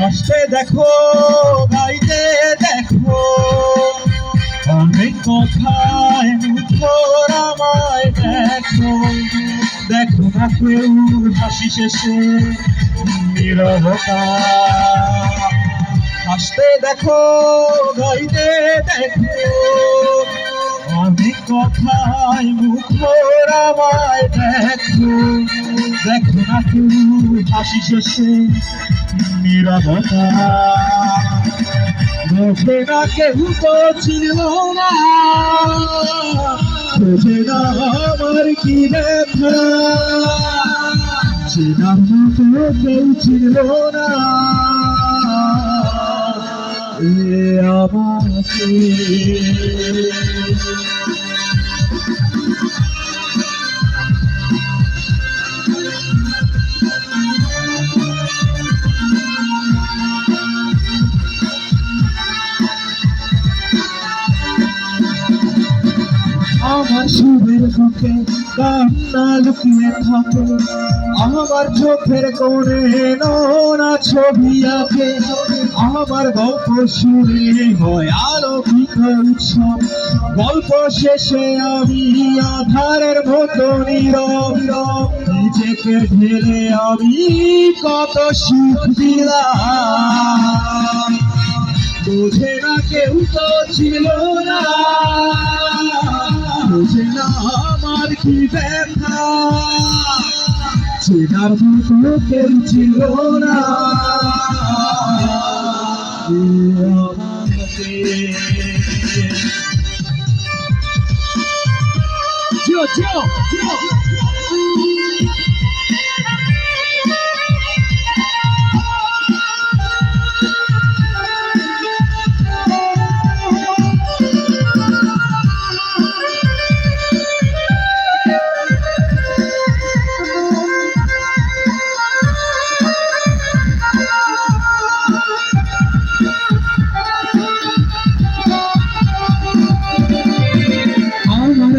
হাসতে দেখো, গাইতে দেখো, অনেক কথায় মুখর আমায় দেখো। দেখো না কেউ হাসি শেষে নীরবতা। হাসতে দেখো, গাইতে দেখো, অনেক কথায় মুখর আমায় দেখো। দেখো না কেউ হাসি শেষে নীরবতা। বোঝে না কেউ তো ছিল না, বোঝে না আমার কি ব্যথা। চেনার মতো কেউ ছিল না এ আমাকে। আমার সুরের বুকে কান্না লুকিয়ে থাকে, আমার চোখের কোণে নোনা ছবি আঁকে। আমার গল্প শুনে হয় আলোকিত উৎসব, গল্প শেষে আমি আধারের মতো নীরব। নিজেকে ঢেলে আমি কত সুখ দিলাম, বোঝে না কেউ তো ছিল না, বোঝে না আমার কি ব্যথা। চেনার মতো কেউ ছিল না আমাকে। জিও জিও জিও।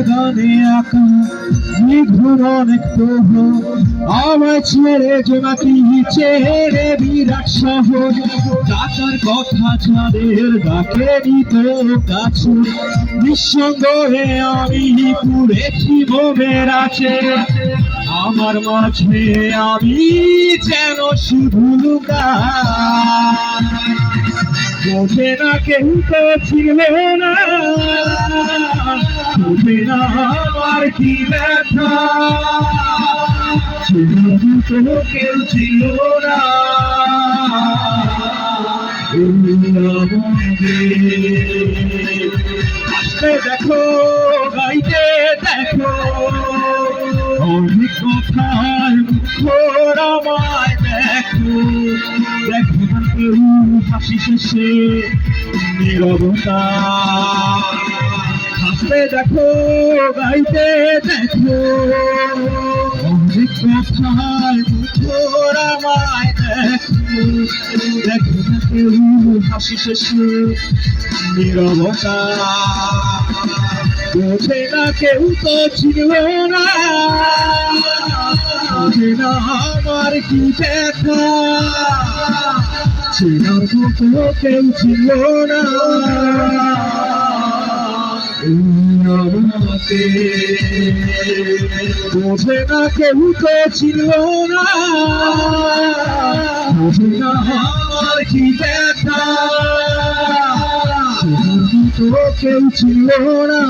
গানে আঁকা নিঘুর অনেক প্রহর, আমায় ছেড়ে জোনাকি চেহারে বিরাট শহর। ডাকার কথা চাঁদের ডাকে নিত কাছে, নিঃসঙ্গ হয়ে আমি পুড়েছি মোমের আছে। আমার মাঝে আমি যেন শুধু লুকাই, বোঝে না কেউ তো ছিল না, বোঝে না আমার কি ব্যথা। তো কেউ ছিল না আসতে দেখো, গাইতে দেখো, অনেক কথায় মুখর আমায় দেখো। দেখো না কেউ হাসি শেষে নীরবতা। হাসতে দেখো, গাইতে দেখো, অনেক কথায় মুখর আমায় দেখো। দেখো না কেউ হাসি শেষে নীরবতা। বোঝে না কেউ তো ছিল না, বোঝে না আমার কি ব্যথা। চেনার মতো কেউ ছিল না আমাকে। বোঝে না কেউ তো ছিল না, বোঝে না আমার কি ব্যথা। চেনার মতো কেউ ছিল না।